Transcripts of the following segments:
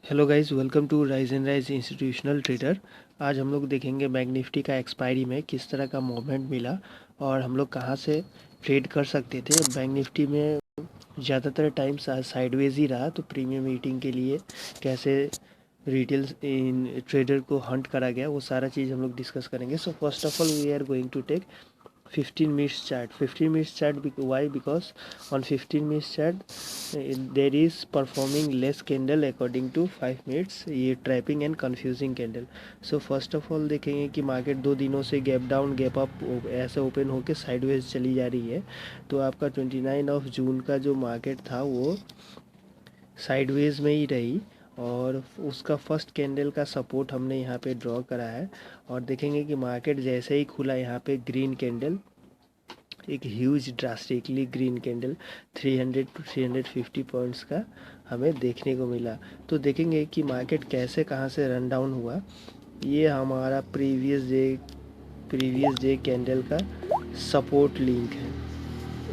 Hello guys, welcome to Rise and Rise institutional trader. आज हम लोग देखेंगे बैंक निफ्टी का एक्सपायरी में किस तरह का मूवमेंट मिला और हम लोग कहां से ट्रेड कर सकते थे। बैंक निफ्टी में ज़्यादातर टाइम साइडवेज ही रहा, तो प्रीमियम मीटिंग के लिए कैसे रिटेल इन ट्रेडर को हंट करा गया वो सारा चीज़ हम लोग डिस्कस करेंगे। So first of all we are going to take 15 minutes chart. 15 minutes chart, why? Because on 15 minutes chart there is performing less candle according to 5 minutes, ये trapping and confusing candle. So first of all देखेंगे कि market 2 दिनों से gap down gap up ऐसे open होके sideways चली जा रही है। तो आपका 29 जून का जो मार्केट था वो साइडवेज में ही रही और उसका फर्स्ट कैंडल का सपोर्ट हमने यहाँ पे ड्रॉ करा है। और देखेंगे कि मार्केट जैसे ही खुला यहाँ पे ग्रीन कैंडल, एक huge drastically green candle 300 to 350 points का हमें देखने को मिला। तो देखेंगे कि मार्केट कैसे कहाँ से रन डाउन हुआ। ये हमारा प्रीवियस डे कैंडल का सपोर्ट लिंक है।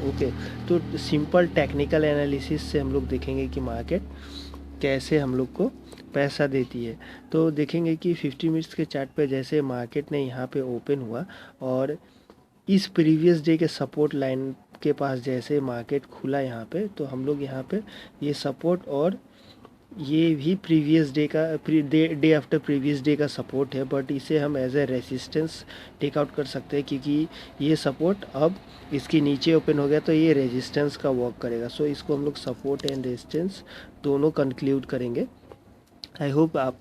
ओके, तो सिंपल टेक्निकल एनालिसिस से हम लोग देखेंगे कि मार्केट कैसे हम लोग को पैसा देती है। तो देखेंगे कि 50 मिनट्स के चार्ट पे जैसे मार्केट ने यहाँ पे ओपन हुआ और इस प्रीवियस डे के सपोर्ट लाइन के पास जैसे मार्केट खुला यहाँ पे, तो हम लोग यहाँ पे ये सपोर्ट और ये भी प्रीवियस डे का डे आफ्टर प्रीवियस डे का सपोर्ट है, बट इसे हम as a resistance take out कर सकते हैं क्योंकि ये सपोर्ट अब इसके नीचे ओपन हो गया तो ये रेजिस्टेंस का वर्क करेगा। सो इसको हम लोग सपोर्ट एंड रेजिस्टेंस दोनों कंक्लूड करेंगे। आई होप आप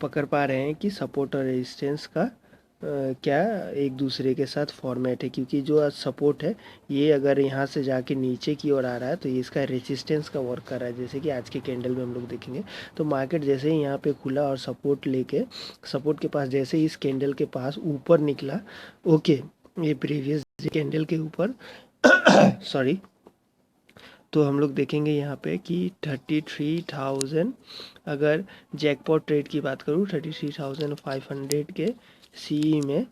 पकड़ पा रहे हैं कि सपोर्ट और रेजिस्टेंस का क्या एक दूसरे के साथ फॉर्मेट है, क्योंकि जो सपोर्ट है ये अगर यहाँ से जाके नीचे की ओर आ रहा है तो ये इसका रेजिस्टेंस का वर्क कर रहा है, जैसे कि आज के कैंडल में हम लोग देखेंगे। तो मार्केट जैसे ही यहाँ पे खुला और सपोर्ट लेके सपोर्ट के पास जैसे ही इस कैंडल के पास ऊपर निकला, ओके, ये प्रीवियस कैंडल के ऊपर सॉरी, तो हम लोग देखेंगे यहाँ पे कि 33,000, अगर जैकपॉट ट्रेड की बात करूँ 33,500 के सी में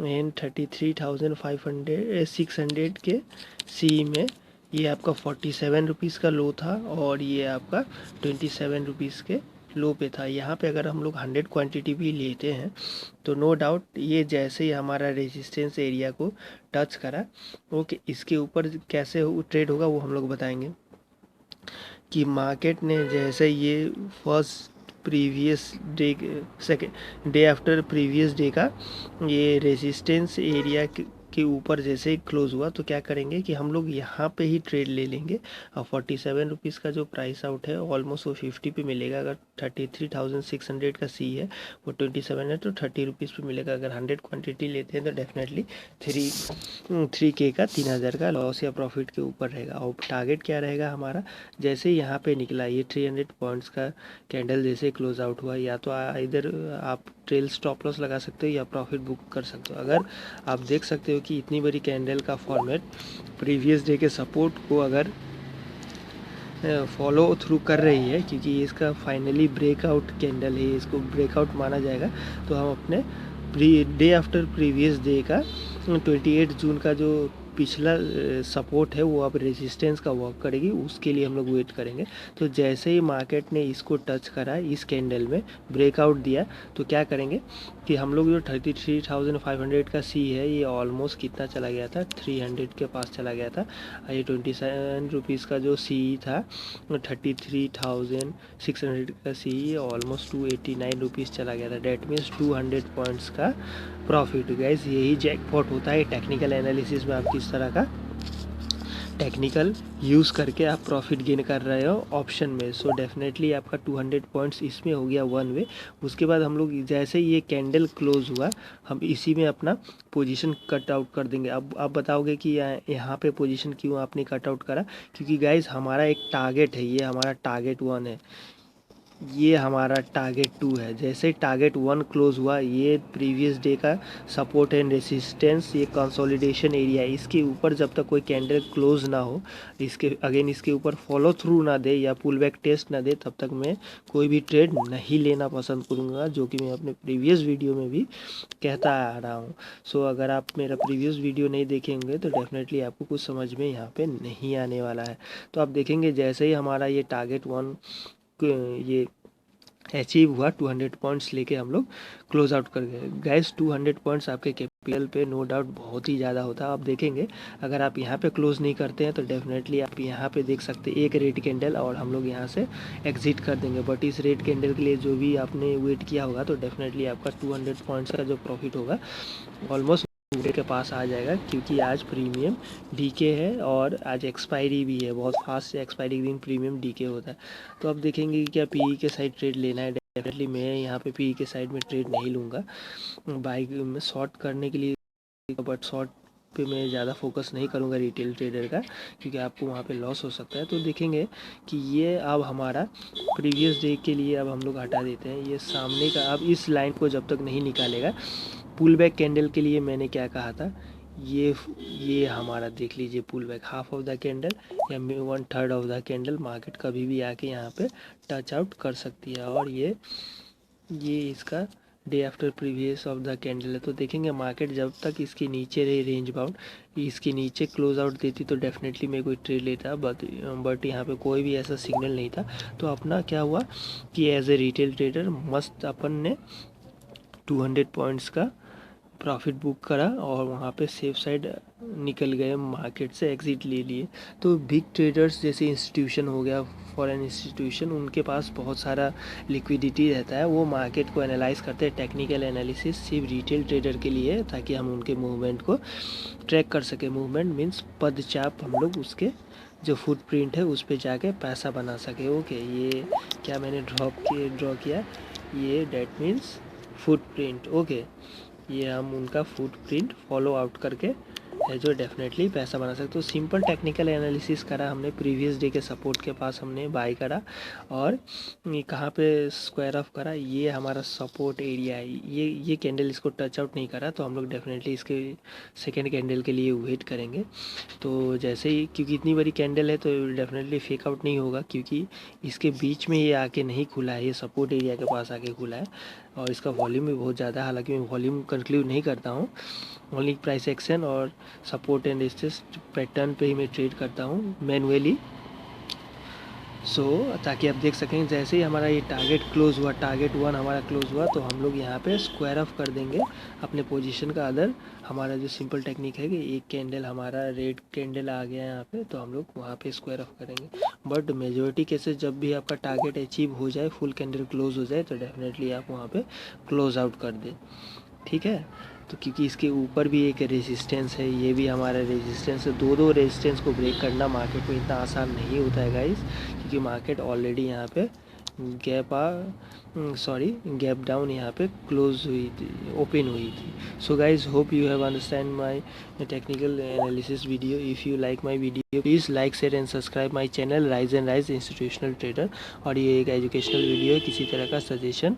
एंड 33,500 600 के सी में ये आपका 47 रुपीज़ का लो था और ये आपका 27 रुपीज़ के लो पे था। यहाँ पे अगर हम लोग 100 क्वांटिटी भी लेते हैं तो नो डाउट ये जैसे ही हमारा रेजिस्टेंस एरिया को टच करा, ओके, इसके ऊपर कैसे ट्रेड होगा वो हम लोग बताएंगे। कि मार्केट ने जैसे ये first previous day second day after previous day का ये रेजिस्टेंस एरिया के ऊपर जैसे ही क्लोज हुआ तो क्या करेंगे कि हम लोग यहाँ पे ही ट्रेड ले लेंगे। और 47 रुपीज़ का जो प्राइस आउट है ऑलमोस्ट वो 50 पे मिलेगा। अगर 33,600 का सी है वो 27 है तो 30 रुपीज़ पे मिलेगा। अगर 100 क्वांटिटी लेते हैं तो डेफिनेटली 3K का 3,000 का लॉस या प्रॉफिट के ऊपर रहेगा। और टारगेट क्या रहेगा हमारा, जैसे यहाँ पे निकला ये 300 पॉइंट्स का कैंडल जैसे क्लोज आउट हुआ, या तो इधर आप ट्रेल स्टॉप लॉस लगा सकते हो या प्रॉफिट बुक कर सकते हो। अगर आप देख सकते हो कि इतनी बड़ी कैंडल का फॉर्मेट प्रीवियस डे के सपोर्ट को अगर फॉलो थ्रू कर रही है, क्योंकि इसका फाइनली ब्रेकआउट कैंडल है, इसको ब्रेकआउट माना जाएगा, तो हम अपने डे आफ्टर प्रीवियस डे का 28 जून का जो पिछला सपोर्ट है वो अब रेजिस्टेंस का वर्क करेगी, उसके लिए हम लोग वेट करेंगे। तो जैसे ही मार्केट ने इसको टच करा, इस कैंडल में ब्रेकआउट दिया, तो क्या करेंगे कि हम लोग जो 33,500 का सी है ये ऑलमोस्ट कितना चला गया था, 300 के पास चला गया था। ये 27 रुपीज़ का जो सी था 33,600 का सी ऑलमोस्ट 289 रुपीज़ चला गया था। डेट मीन्स 200 पॉइंट्स का प्रॉफिट। गाइस यही जैकपॉट होता है टेक्निकल एनालिसिस में। आप किस तरह का टेक्निकल यूज़ करके आप प्रॉफिट गेन कर रहे हो ऑप्शन में। सो डेफिनेटली आपका 200 पॉइंट्स इसमें हो गया वन वे। उसके बाद हम लोग जैसे ये कैंडल क्लोज हुआ हम इसी में अपना पोजीशन कट आउट कर देंगे। अब आप बताओगे कि यहाँ पे पोजीशन क्यों आपने कट आउट करा, क्योंकि गाइस हमारा एक टारगेट है, ये हमारा टारगेट 1 है, ये हमारा टारगेट 2 है। जैसे टारगेट 1 क्लोज हुआ, ये प्रीवियस डे का सपोर्ट एंड रेसिस्टेंस, ये कंसोलिडेशन एरिया, इसके ऊपर जब तक कोई कैंडल क्लोज ना हो, इसके ऊपर फॉलो थ्रू ना दे या पुल बैक टेस्ट ना दे, तब तक मैं कोई भी ट्रेड नहीं लेना पसंद करूँगा, जो कि मैं अपने प्रीवियस वीडियो में भी कहता आ रहा हूँ। सो अगर आप मेरा प्रीवियस वीडियो नहीं देखेंगे तो डेफिनेटली आपको कुछ समझ में यहाँ पे नहीं आने वाला है। तो आप देखेंगे जैसे ही हमारा ये टारगेट 1 ये अचीव हुआ, 200 पॉइंट्स लेके हम लोग क्लोज आउट कर गए। गैस 200 पॉइंट्स आपके कैपिटल पे नो डाउट बहुत ही ज़्यादा होता है। आप देखेंगे अगर आप यहाँ पे क्लोज नहीं करते हैं तो डेफिनेटली आप यहाँ पे देख सकते हैं एक रेड कैंडल और हम लोग यहाँ से एग्जिट कर देंगे। बट इस रेड कैंडल के लिए जो भी आपने वेट किया होगा तो डेफिनेटली आपका 200 पॉइंट्स का जो प्रॉफिट होगा ऑलमोस्ट के पास आ जाएगा, क्योंकि आज प्रीमियम डीके है और आज एक्सपायरी भी है। बहुत फास्ट एक्सपायरी दिन प्रीमियम डीके होता है। तो अब देखेंगे कि क्या पीई के साइड ट्रेड लेना है। डेफिनेटली मैं यहाँ पे पीई के साइड में ट्रेड नहीं लूँगा, बाइक में शॉर्ट करने के लिए, बट शॉर्ट पे मैं ज़्यादा फोकस नहीं करूँगा रिटेल ट्रेडर का, क्योंकि आपको वहाँ पे लॉस हो सकता है। तो देखेंगे कि ये अब हमारा प्रीवियस डे के लिए अब हम लोग हटा देते हैं ये सामने का। अब इस लाइन को जब तक नहीं निकालेगा, पुल बैक कैंडल के लिए मैंने क्या कहा था, ये हमारा देख लीजिए pull back half of the candle या 1/3 ऑफ द कैंडल मार्केट कभी भी आके यहाँ पे टच आउट कर सकती है। और ये इसका day after previous of the candle है। तो देखेंगे मार्केट जब तक इसके नीचे रही रेंज बाउंड, इसके नीचे क्लोज आउट देती तो डेफिनेटली मैं कोई ट्रेड लेता, बट यहाँ पे कोई भी ऐसा सिग्नल नहीं था। तो अपना क्या हुआ कि एज ए रिटेल ट्रेडर मस्त अपन ने 200 पॉइंट्स का प्रॉफिट बुक करा और वहाँ पे सेफ साइड निकल गए, मार्केट से एग्ज़िट ले लिए। तो बिग ट्रेडर्स जैसे इंस्टीट्यूशन हो गया, फॉरेन इंस्टीट्यूशन, उनके पास बहुत सारा लिक्विडिटी रहता है, वो मार्केट को एनालाइज करते हैं। टेक्निकल एनालिसिस सिर्फ रिटेल ट्रेडर के लिए है, ताकि हम उनके मूवमेंट को ट्रैक कर सकें। मूवमेंट मीन्स पदचाप, हम लोग उसके जो फुटप्रिंट है उस पर जाके पैसा बना सके। ओके, ये क्या मैंने ड्रॉ किया, ये डेट मीन्स फुटप्रिंट। ओके, ये हम उनका फुटप्रिंट फॉलो आउट करके है जो डेफिनेटली पैसा बना सकते। तो सिंपल टेक्निकल एनालिसिस करा हमने, प्रीवियस डे के सपोर्ट के पास हमने बाय करा और ये कहाँ पे स्क्वायर ऑफ करा, ये हमारा सपोर्ट एरिया है। ये कैंडल इसको टच आउट नहीं करा, तो हम लोग डेफिनेटली इसके सेकेंड कैंडल के लिए वेट करेंगे। तो जैसे ही, क्योंकि इतनी बड़ी कैंडल है तो डेफिनेटली फेक आउट नहीं होगा, क्योंकि इसके बीच में ये आके नहीं खुला है, ये सपोर्ट एरिया के पास आके खुला है और इसका वॉल्यूम भी बहुत ज़्यादा है। हालांकि मैं वॉल्यूम कंक्लूड नहीं करता हूँ, ओनली प्राइस एक्शन और सपोर्ट एंड रेजिस्टेंस पैटर्न पे ही मैं ट्रेड करता हूँ मैनुअली। ताकि आप देख सकें जैसे ही हमारा ये टारगेट क्लोज हुआ, टारगेट 1 हमारा क्लोज हुआ, तो हम लोग यहाँ पे स्क्वायर ऑफ कर देंगे अपने पोजीशन का। अदर हमारा जो सिंपल टेक्निक है कि एक कैंडल हमारा रेड कैंडल आ गया यहाँ पे, तो हम लोग वहाँ पे स्क्वायर ऑफ करेंगे। बट मेजोरिटी केसेस जब भी आपका टारगेट अचीव हो जाए, फुल कैंडल क्लोज हो जाए, तो डेफिनेटली आप वहाँ पे क्लोज आउट कर दें। ठीक है, तो क्योंकि इसके ऊपर भी एक रेजिस्टेंस है, ये भी हमारा रेजिस्टेंस है। दो रेजिस्टेंस को ब्रेक करना मार्केट में इतना आसान नहीं होता है गाइस, क्योंकि मार्केट ऑलरेडी यहाँ पे गैप डाउन यहाँ पे क्लोज हुई थी, ओपन हुई थी। So guys, hope you have understand my technical analysis video. If you like my video, please like share and subscribe my channel rise and Rise institutional trader. और ये एक educational video है, किसी तरह का सजेशन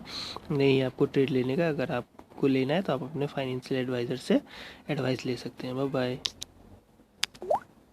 नहीं है आपको ट्रेड लेने का। अगर आपको लेना है तो आप अपने फाइनेंशियल एडवाइज़र से एडवाइस ले सकते हैं। Bye bye.